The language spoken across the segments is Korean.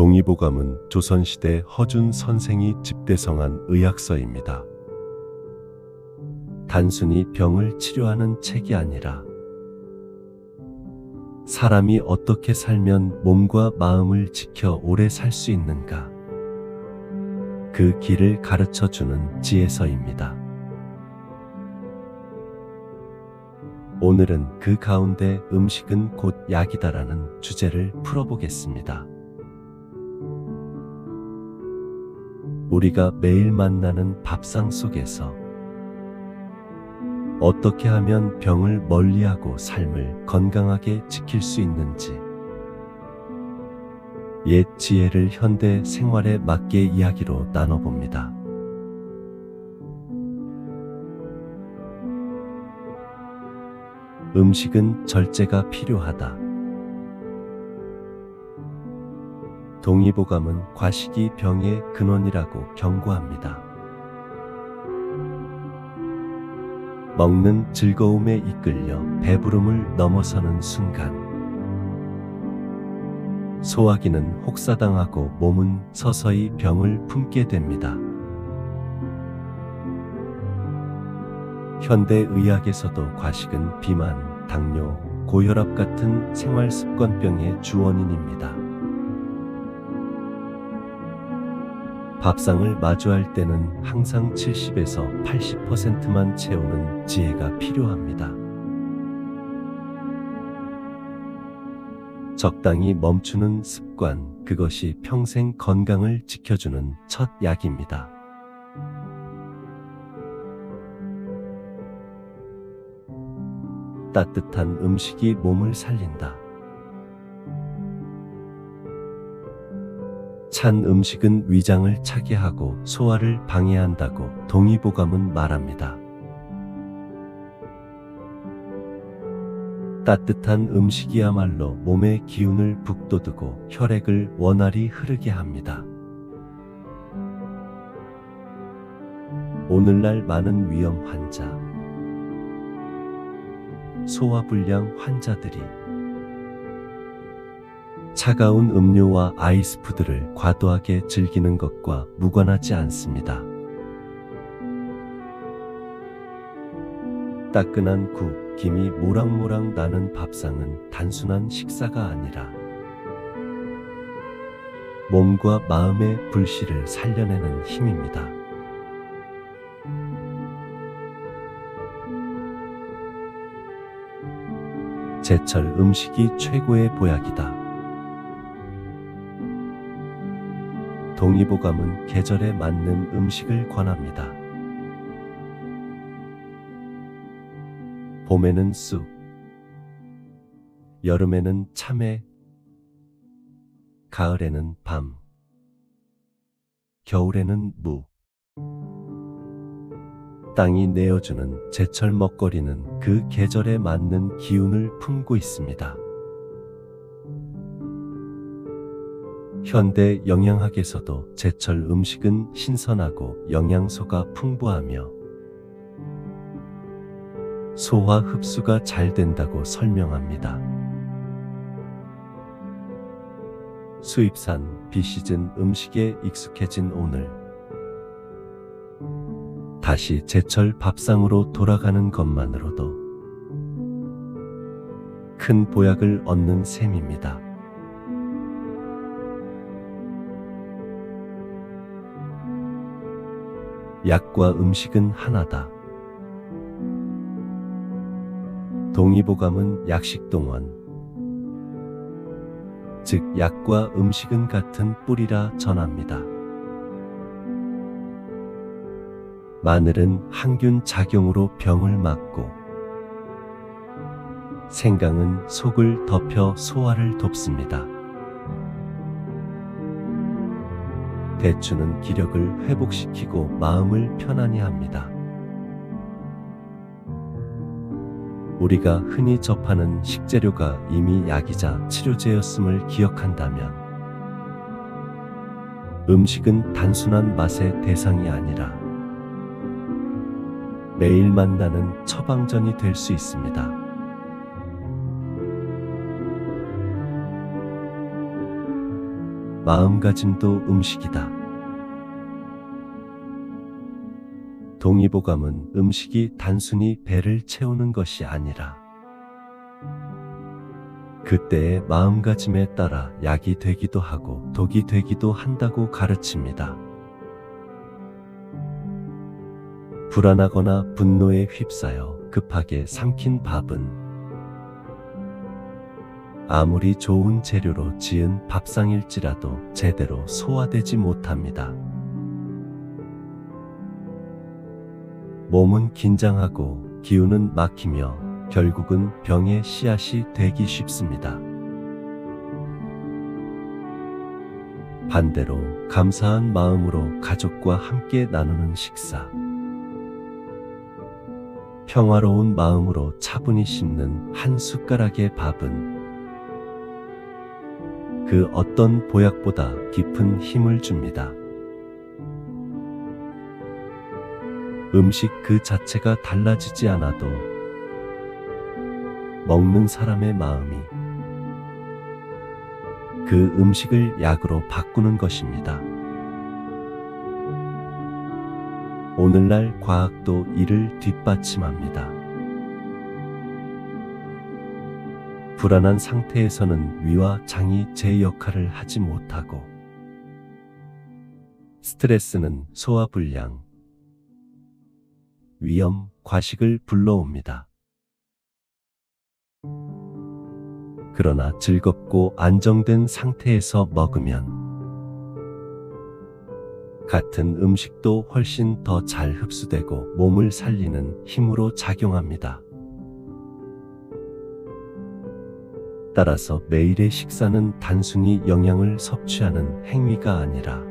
동의보감은 조선시대 허준 선생이 집대성한 의학서입니다. 단순히 병을 치료하는 책이 아니라 사람이 어떻게 살면 몸과 마음을 지켜 오래 살 수 있는가, 그 길을 가르쳐주는 지혜서입니다. 오늘은 그 가운데 음식은 곧 약이다라는 주제를 풀어보겠습니다. 우리가 매일 만나는 밥상 속에서 어떻게 하면 병을 멀리하고 삶을 건강하게 지킬 수 있는지, 옛 지혜를 현대 생활에 맞게 이야기로 나눠봅니다. 음식은 절제가 필요하다. 동의보감은 과식이 병의 근원이라고 경고합니다. 먹는 즐거움에 이끌려 배부름을 넘어서는 순간 소화기는 혹사당하고 몸은 서서히 병을 품게 됩니다. 현대의학에서도 과식은 비만, 당뇨, 고혈압 같은 생활습관병의 주원인입니다. 밥상을 마주할 때는 항상 70에서 80%만 채우는 지혜가 필요합니다. 적당히 멈추는 습관, 그것이 평생 건강을 지켜주는 첫 약입니다. 따뜻한 음식이 몸을 살린다. 찬 음식은 위장을 차게 하고 소화를 방해한다고 동의보감은 말합니다. 따뜻한 음식이야말로 몸의 기운을 북돋우고 혈액을 원활히 흐르게 합니다. 오늘날 많은 위염 환자, 소화불량 환자들이 차가운 음료와 아이스푸드를 과도하게 즐기는 것과 무관하지 않습니다. 따끈한 국, 김이 모락모락 나는 밥상은 단순한 식사가 아니라 몸과 마음의 불씨를 살려내는 힘입니다. 제철 음식이 최고의 보약이다. 동의보감은 계절에 맞는 음식을 권합니다. 봄에는 쑥, 여름에는 참외, 가을에는 밤, 겨울에는 무. 땅이 내어주는 제철 먹거리는 그 계절에 맞는 기운을 품고 있습니다. 현대 영양학에서도 제철 음식은 신선하고 영양소가 풍부하며 소화 흡수가 잘 된다고 설명합니다. 수입산 비시즌 음식에 익숙해진 오늘, 다시 제철 밥상으로 돌아가는 것만으로도 큰 보약을 얻는 셈입니다. 약과 음식은 하나다. 동의보감은 약식동원, 즉 약과 음식은 같은 뿌리라 전합니다. 마늘은 항균 작용으로 병을 막고, 생강은 속을 덮여 소화를 돕습니다. 대추는 기력을 회복시키고 마음을 편안히 합니다. 우리가 흔히 접하는 식재료가 이미 약이자 치료제였음을 기억한다면, 음식은 단순한 맛의 대상이 아니라 매일 만나는 처방전이 될 수 있습니다. 마음가짐도 음식이다. 동의보감은 음식이 단순히 배를 채우는 것이 아니라 그때의 마음가짐에 따라 약이 되기도 하고 독이 되기도 한다고 가르칩니다. 불안하거나 분노에 휩싸여 급하게 삼킨 밥은 아무리 좋은 재료로 지은 밥상일지라도 제대로 소화되지 못합니다. 몸은 긴장하고 기운은 막히며 결국은 병의 씨앗이 되기 쉽습니다. 반대로 감사한 마음으로 가족과 함께 나누는 식사, 평화로운 마음으로 차분히 씹는 한 숟가락의 밥은 그 어떤 보약보다 깊은 힘을 줍니다. 음식 그 자체가 달라지지 않아도 먹는 사람의 마음이 그 음식을 약으로 바꾸는 것입니다. 오늘날 과학도 이를 뒷받침합니다. 불안한 상태에서는 위와 장이 제 역할을 하지 못하고 스트레스는 소화불량, 위염, 과식을 불러옵니다. 그러나 즐겁고 안정된 상태에서 먹으면 같은 음식도 훨씬 더 잘 흡수되고 몸을 살리는 힘으로 작용합니다. 따라서 매일의 식사는 단순히 영양을 섭취하는 행위가 아니라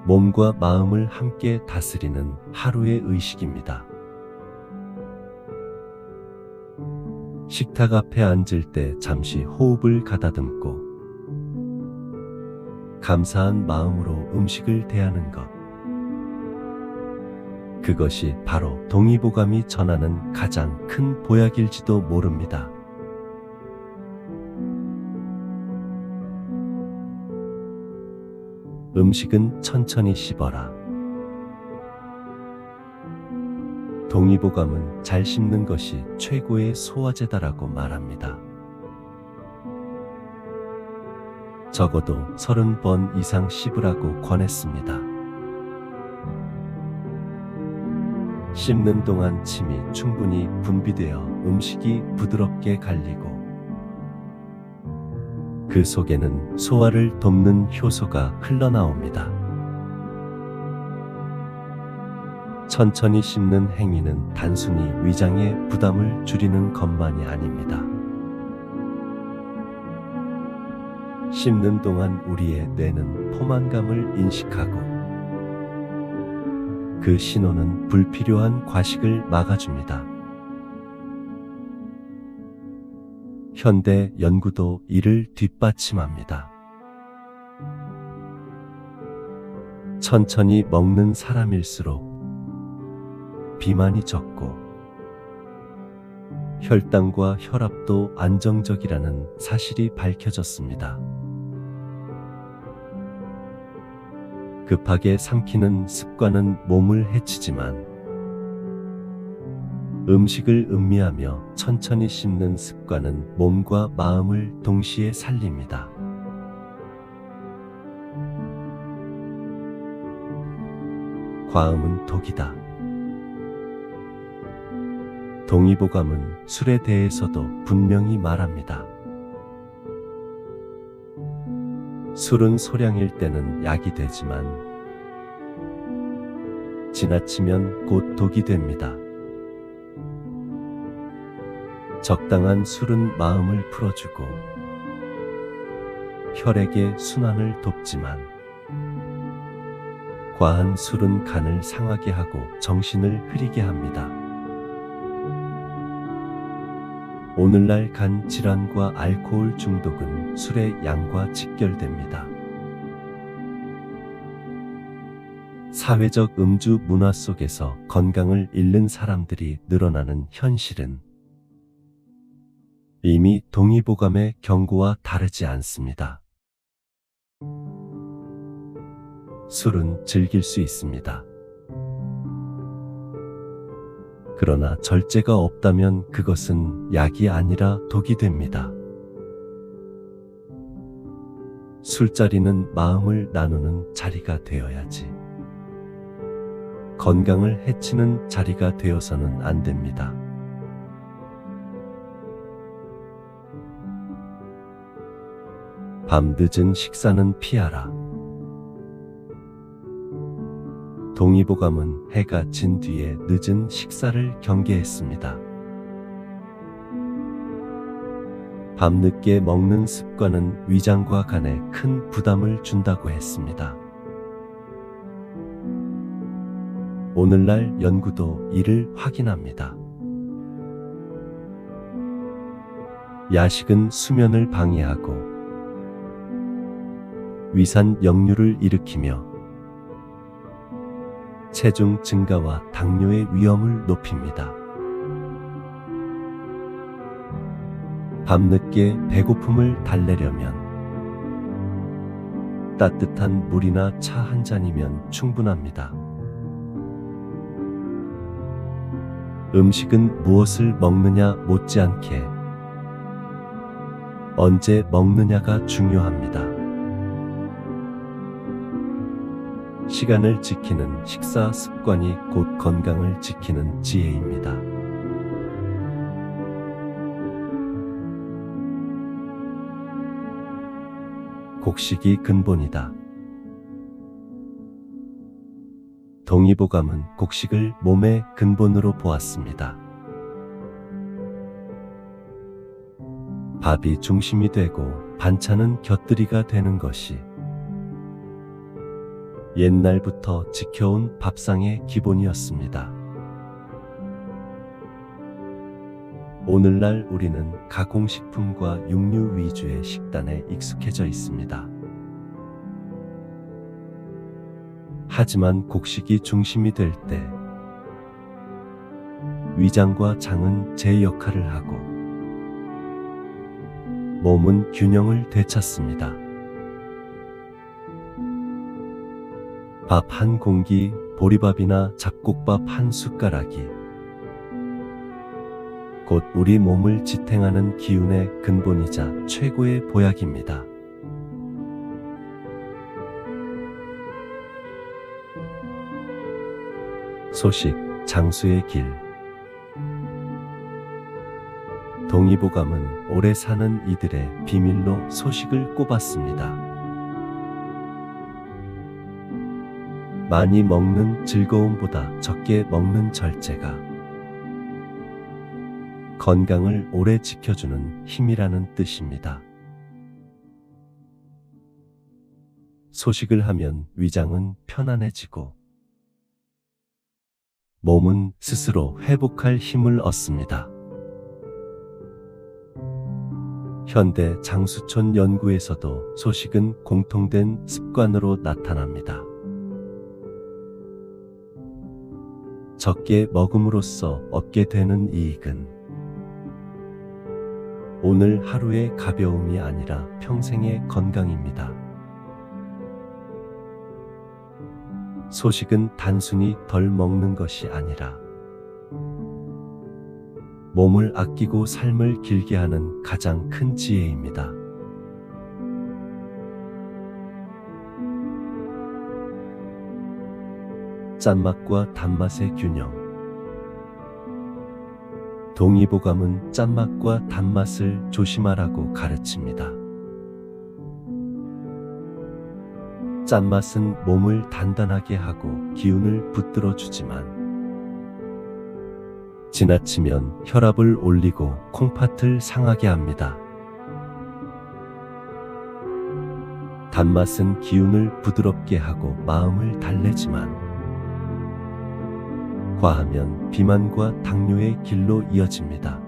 몸과 마음을 함께 다스리는 하루의 의식입니다. 식탁 앞에 앉을 때 잠시 호흡을 가다듬고 감사한 마음으로 음식을 대하는 것. 그것이 바로 동의보감이 전하는 가장 큰 보약일지도 모릅니다. 음식은 천천히 씹어라. 동의보감은 잘 씹는 것이 최고의 소화제다라고 말합니다. 적어도 30번 이상 씹으라고 권했습니다. 씹는 동안 침이 충분히 분비되어 음식이 부드럽게 갈리고 그 속에는 소화를 돕는 효소가 흘러나옵니다. 천천히 씹는 행위는 단순히 위장의 부담을 줄이는 것만이 아닙니다. 씹는 동안 우리의 뇌는 포만감을 인식하고 그 신호는 불필요한 과식을 막아줍니다. 현대 연구도 이를 뒷받침합니다. 천천히 먹는 사람일수록 비만이 적고 혈당과 혈압도 안정적이라는 사실이 밝혀졌습니다. 급하게 삼키는 습관은 몸을 해치지만 음식을 음미하며 천천히 씹는 습관은 몸과 마음을 동시에 살립니다. 과음은 독이다. 동의보감은 술에 대해서도 분명히 말합니다. 술은 소량일 때는 약이 되지만 지나치면 곧 독이 됩니다. 적당한 술은 마음을 풀어주고 혈액의 순환을 돕지만 과한 술은 간을 상하게 하고 정신을 흐리게 합니다. 오늘날 간 질환과 알코올 중독은 술의 양과 직결됩니다. 사회적 음주 문화 속에서 건강을 잃는 사람들이 늘어나는 현실은 이미 동의보감의 경고와 다르지 않습니다. 술은 즐길 수 있습니다. 그러나 절제가 없다면 그것은 약이 아니라 독이 됩니다. 술자리는 마음을 나누는 자리가 되어야지, 건강을 해치는 자리가 되어서는 안 됩니다. 밤 늦은 식사는 피하라. 동의보감은 해가 진 뒤에 늦은 식사를 경계했습니다. 밤늦게 먹는 습관은 위장과 간에 큰 부담을 준다고 했습니다. 오늘날 연구도 이를 확인합니다. 야식은 수면을 방해하고 위산 역류를 일으키며 체중 증가와 당뇨의 위험을 높입니다. 밤늦게 배고픔을 달래려면 따뜻한 물이나 차 한 잔이면 충분합니다. 음식은 무엇을 먹느냐 못지않게 언제 먹느냐가 중요합니다. 시간을 지키는 식사 습관이 곧 건강을 지키는 지혜입니다. 곡식이 근본이다. 동의보감은 곡식을 몸의 근본으로 보았습니다. 밥이 중심이 되고 반찬은 곁들이가 되는 것이 옛날부터 지켜온 밥상의 기본이었습니다. 오늘날 우리는 가공식품과 육류 위주의 식단에 익숙해져 있습니다. 하지만 곡식이 중심이 될 때 위장과 장은 제 역할을 하고 몸은 균형을 되찾습니다. 밥 한 공기, 보리밥이나 잡곡밥 한 숟가락이 곧 우리 몸을 지탱하는 기운의 근본이자 최고의 보약입니다. 소식, 장수의 길. 동의보감은 오래 사는 이들의 비밀로 소식을 꼽았습니다. 많이 먹는 즐거움보다 적게 먹는 절제가 건강을 오래 지켜주는 힘이라는 뜻입니다. 소식을 하면 위장은 편안해지고 몸은 스스로 회복할 힘을 얻습니다. 현대 장수촌 연구에서도 소식은 공통된 습관으로 나타납니다. 적게 먹음으로써 얻게 되는 이익은 오늘 하루의 가벼움이 아니라 평생의 건강입니다. 소식은 단순히 덜 먹는 것이 아니라 몸을 아끼고 삶을 길게 하는 가장 큰 지혜입니다. 짠맛과 단맛의 균형. 동의보감은 짠맛과 단맛을 조심하라고 가르칩니다. 짠맛은 몸을 단단하게 하고 기운을 붙들어 주지만 지나치면 혈압을 올리고 콩팥을 상하게 합니다. 단맛은 기운을 부드럽게 하고 마음을 달래지만 과하면 비만과 당뇨의 길로 이어집니다.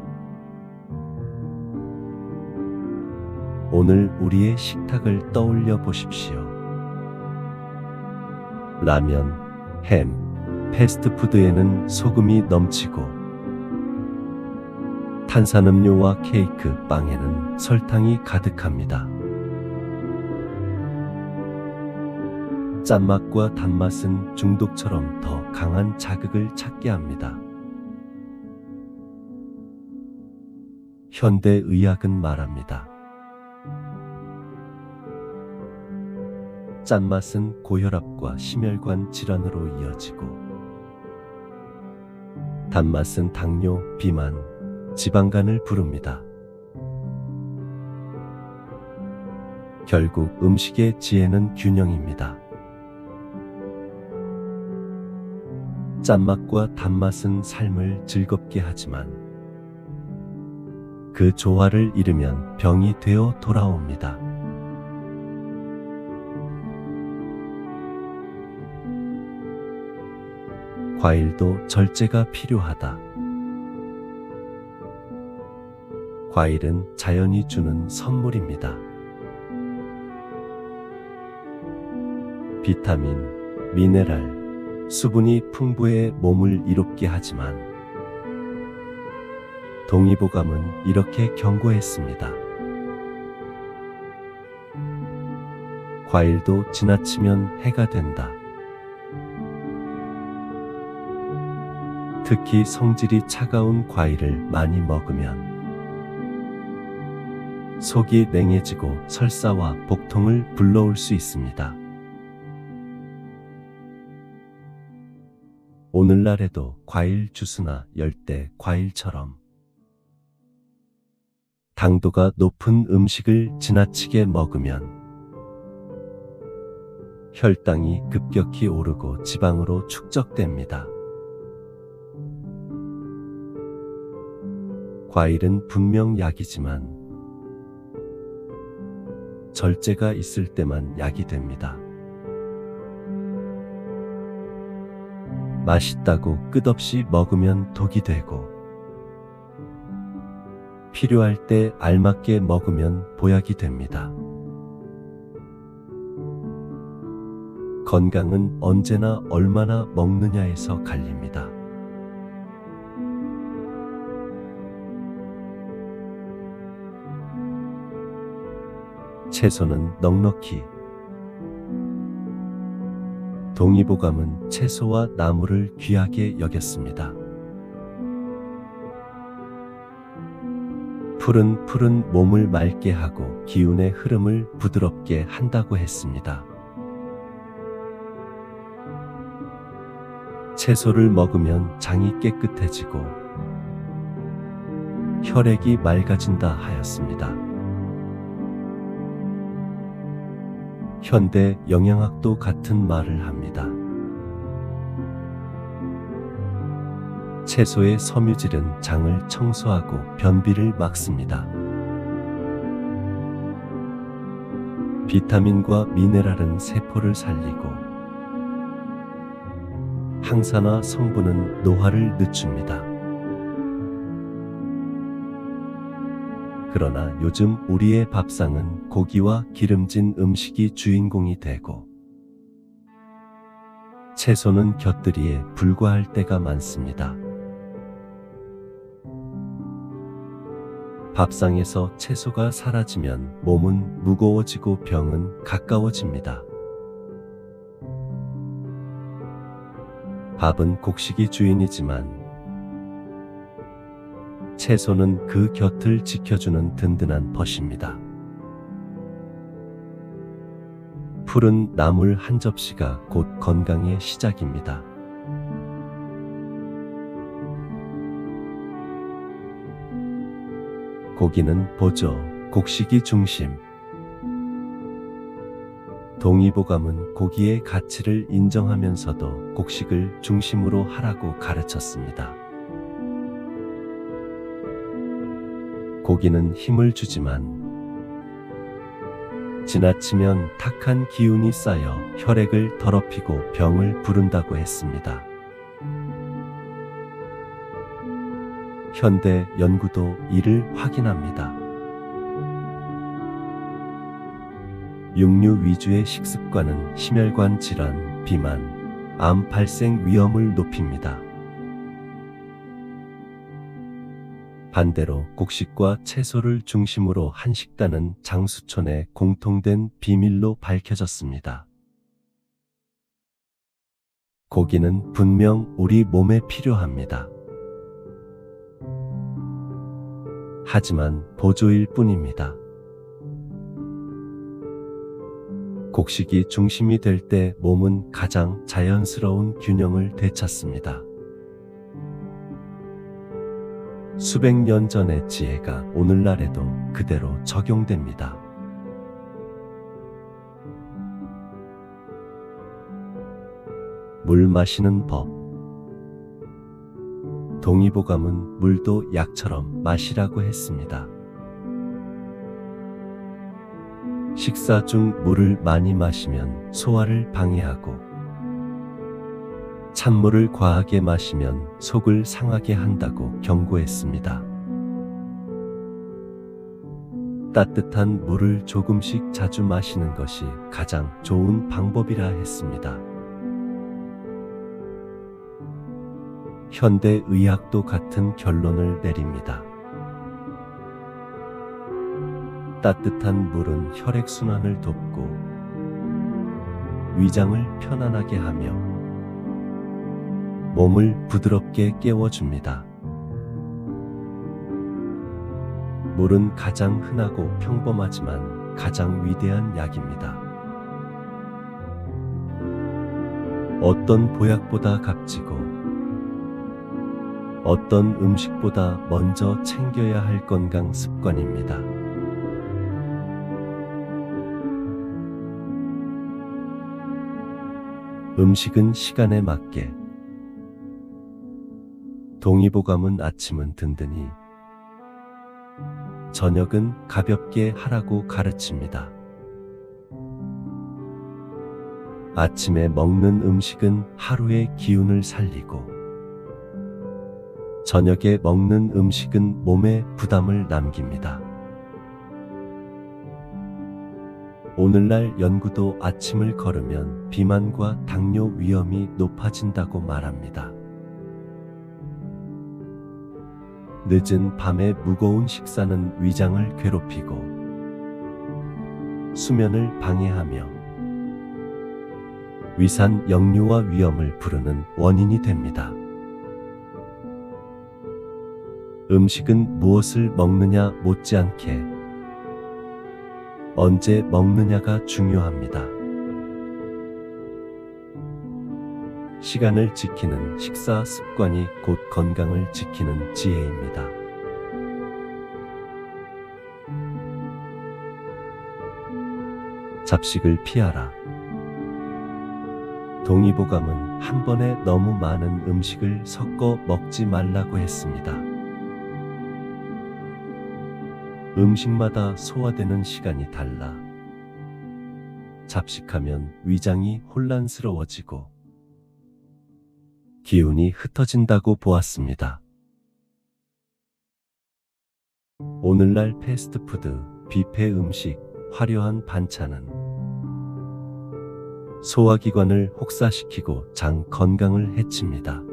오늘 우리의 식탁을 떠올려 보십시오. 라면, 햄, 패스트푸드에는 소금이 넘치고 탄산음료와 케이크, 빵에는 설탕이 가득합니다. 짠맛과 단맛은 중독처럼 더 강한 자극을 찾게 합니다. 현대의학은 말합니다. 짠맛은 고혈압과 심혈관 질환으로 이어지고, 단맛은 당뇨, 비만, 지방간을 부릅니다. 결국 음식의 지혜는 균형입니다. 짠맛과 단맛은 삶을 즐겁게 하지만 그 조화를 잃으면 병이 되어 돌아옵니다. 과일도 절제가 필요하다. 과일은 자연이 주는 선물입니다. 비타민, 미네랄, 수분이 풍부해 몸을 이롭게 하지만 동의보감은 이렇게 경고했습니다. 과일도 지나치면 해가 된다. 특히 성질이 차가운 과일을 많이 먹으면 속이 냉해지고 설사와 복통을 불러올 수 있습니다. 오늘날에도 과일 주스나 열대 과일처럼 당도가 높은 음식을 지나치게 먹으면 혈당이 급격히 오르고 지방으로 축적됩니다. 과일은 분명 약이지만 절제가 있을 때만 약이 됩니다. 맛있다고 끝없이 먹으면 독이 되고, 필요할 때 알맞게 먹으면 보약이 됩니다. 건강은 언제나 얼마나 먹느냐에서 갈립니다. 채소는 넉넉히. 동의보감은 채소와 나물을 귀하게 여겼습니다. 푸른 몸을 맑게 하고 기운의 흐름을 부드럽게 한다고 했습니다. 채소를 먹으면 장이 깨끗해지고 혈액이 맑아진다 하였습니다. 현대 영양학도 같은 말을 합니다. 채소의 섬유질은 장을 청소하고 변비를 막습니다. 비타민과 미네랄은 세포를 살리고, 항산화 성분은 노화를 늦춥니다. 그러나 요즘 우리의 밥상은 고기와 기름진 음식이 주인공이 되고, 채소는 곁들이에 불과할 때가 많습니다. 밥상에서 채소가 사라지면 몸은 무거워지고 병은 가까워집니다. 밥은 곡식이 주인이지만 채소는 그 곁을 지켜주는 든든한 벗입니다. 푸른 나물 한 접시가 곧 건강의 시작입니다. 고기는 보조, 곡식이 중심. 동의보감은 고기의 가치를 인정하면서도 곡식을 중심으로 하라고 가르쳤습니다. 고기는 힘을 주지만 지나치면 탁한 기운이 쌓여 혈액을 더럽히고 병을 부른다고 했습니다. 현대 연구도 이를 확인합니다. 육류 위주의 식습관은 심혈관 질환, 비만, 암 발생 위험을 높입니다. 반대로 곡식과 채소를 중심으로 한 식단은 장수촌의 공통된 비밀로 밝혀졌습니다. 고기는 분명 우리 몸에 필요합니다. 하지만 보조일 뿐입니다. 곡식이 중심이 될 때 몸은 가장 자연스러운 균형을 되찾습니다. 수백 년 전의 지혜가 오늘날에도 그대로 적용됩니다. 물 마시는 법. 동의보감은 물도 약처럼 마시라고 했습니다. 식사 중 물을 많이 마시면 소화를 방해하고, 찬물을 과하게 마시면 속을 상하게 한다고 경고했습니다. 따뜻한 물을 조금씩 자주 마시는 것이 가장 좋은 방법이라 했습니다. 현대 의학도 같은 결론을 내립니다. 따뜻한 물은 혈액순환을 돕고 위장을 편안하게 하며 몸을 부드럽게 깨워줍니다. 물은 가장 흔하고 평범하지만 가장 위대한 약입니다. 어떤 보약보다 값지고 어떤 음식보다 먼저 챙겨야 할 건강 습관입니다. 음식은 시간에 맞게. 동의보감은 아침은 든든히, 저녁은 가볍게 하라고 가르칩니다. 아침에 먹는 음식은 하루의 기운을 살리고, 저녁에 먹는 음식은 몸에 부담을 남깁니다. 오늘날 연구도 아침을 걸으면 비만과 당뇨 위험이 높아진다고 말합니다. 늦은 밤에 무거운 식사는 위장을 괴롭히고 수면을 방해하며 위산 역류와 위염을 부르는 원인이 됩니다. 음식은 무엇을 먹느냐 못지않게 언제 먹느냐가 중요합니다. 시간을 지키는 식사 습관이 곧 건강을 지키는 지혜입니다. 잡식을 피하라. 동의보감은 한 번에 너무 많은 음식을 섞어 먹지 말라고 했습니다. 음식마다 소화되는 시간이 달라 잡식하면 위장이 혼란스러워지고 기운이 흩어진다고 보았습니다. 오늘날 패스트푸드, 뷔페 음식, 화려한 반찬은 소화기관을 혹사시키고 장 건강을 해칩니다.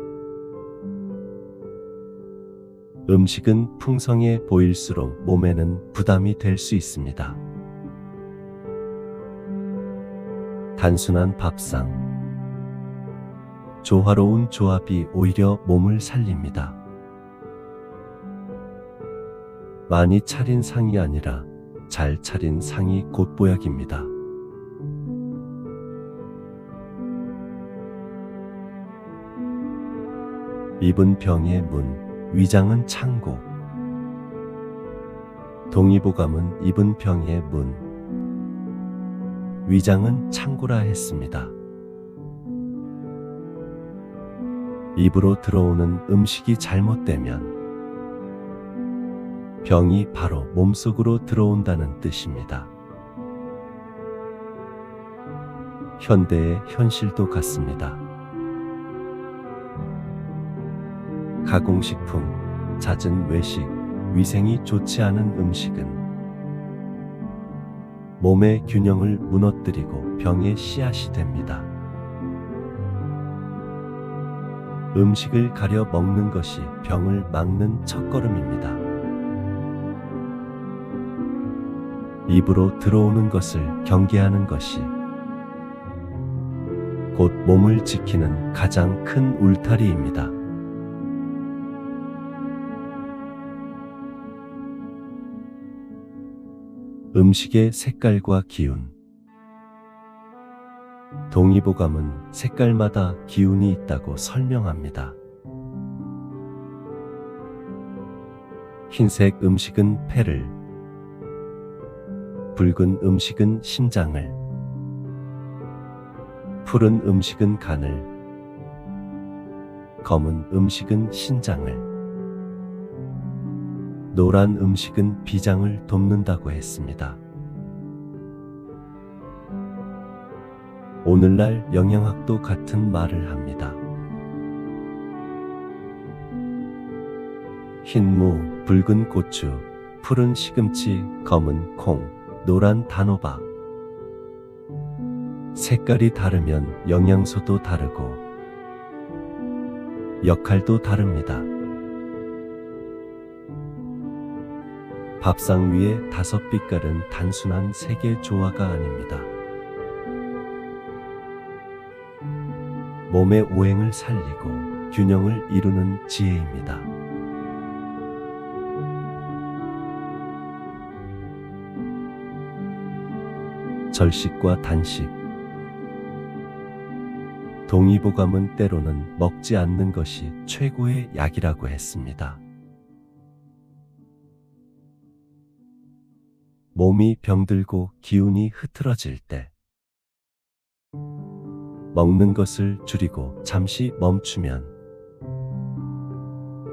음식은 풍성해 보일수록 몸에는 부담이 될 수 있습니다. 단순한 밥상, 조화로운 조합이 오히려 몸을 살립니다. 많이 차린 상이 아니라 잘 차린 상이 곧 보약입니다. 입은 병의 문, 위장은 창고. 동의보감은 입은 병의 문, 위장은 창고라 했습니다. 입으로 들어오는 음식이 잘못되면 병이 바로 몸속으로 들어온다는 뜻입니다. 현대의 현실도 같습니다. 가공식품, 잦은 외식, 위생이 좋지 않은 음식은 몸의 균형을 무너뜨리고 병의 씨앗이 됩니다. 음식을 가려 먹는 것이 병을 막는 첫걸음입니다. 입으로 들어오는 것을 경계하는 것이 곧 몸을 지키는 가장 큰 울타리입니다. 음식의 색깔과 기운. 동의보감은 색깔마다 기운이 있다고 설명합니다. 흰색 음식은 폐를, 붉은 음식은 심장을, 푸른 음식은 간을, 검은 음식은 신장을, 노란 음식은 비장을 돕는다고 했습니다. 오늘날 영양학도 같은 말을 합니다. 흰 무, 붉은 고추, 푸른 시금치, 검은 콩, 노란 단호박. 색깔이 다르면 영양소도 다르고 역할도 다릅니다. 밥상 위의 5빛깔은 단순한 색의 조화가 아닙니다. 몸의 오행을 살리고 균형을 이루는 지혜입니다. 절식과 단식. 동의보감은 때로는 먹지 않는 것이 최고의 약이라고 했습니다. 몸이 병들고 기운이 흐트러질 때 먹는 것을 줄이고 잠시 멈추면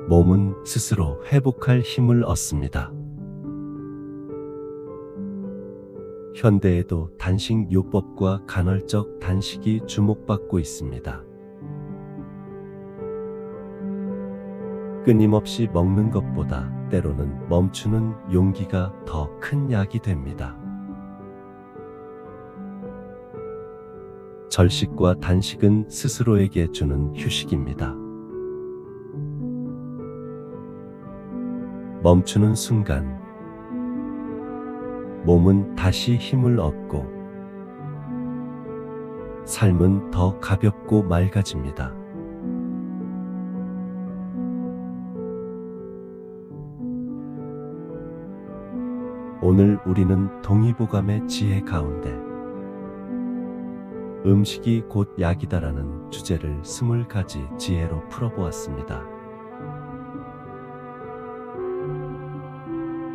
몸은 스스로 회복할 힘을 얻습니다. 현대에도 단식 요법과 간헐적 단식이 주목받고 있습니다. 끊임없이 먹는 것보다 때로는 멈추는 용기가 더 큰 약이 됩니다. 절식과 단식은 스스로에게 주는 휴식입니다. 멈추는 순간 몸은 다시 힘을 얻고 삶은 더 가볍고 맑아집니다. 오늘 우리는 동의보감의 지혜 가운데 음식이 곧 약이다라는 주제를 20가지 지혜로 풀어보았습니다.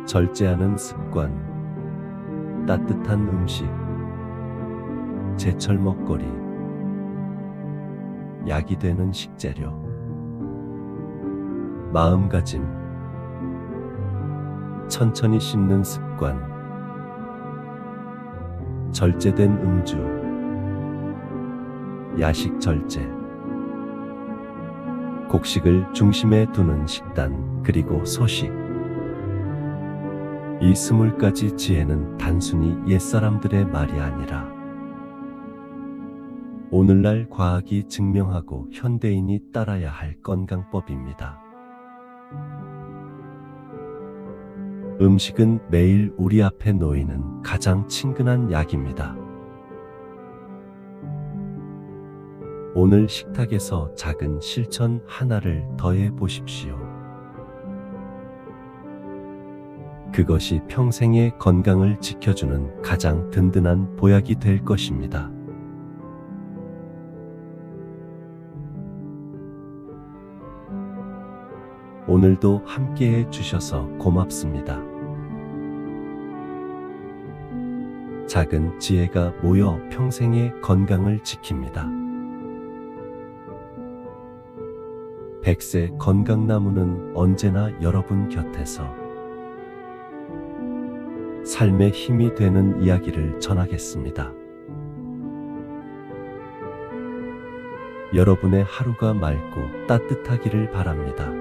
절제하는 습관, 따뜻한 음식, 제철 먹거리, 약이 되는 식재료, 마음가짐, 천천히 씹는 습관, 절제된 음주, 야식 절제, 곡식을 중심에 두는 식단, 그리고 소식. 이 20가지 지혜는 단순히 옛사람들의 말이 아니라 오늘날 과학이 증명하고 현대인이 따라야 할 건강법입니다. 음식은 매일 우리 앞에 놓이는 가장 친근한 약입니다. 오늘 식탁에서 작은 실천 하나를 더해 보십시오. 그것이 평생의 건강을 지켜주는 가장 든든한 보약이 될 것입니다. 오늘도 함께해 주셔서 고맙습니다. 작은 지혜가 모여 평생의 건강을 지킵니다. 100세 건강나무는 언제나 여러분 곁에서 삶의 힘이 되는 이야기를 전하겠습니다. 여러분의 하루가 맑고 따뜻하기를 바랍니다.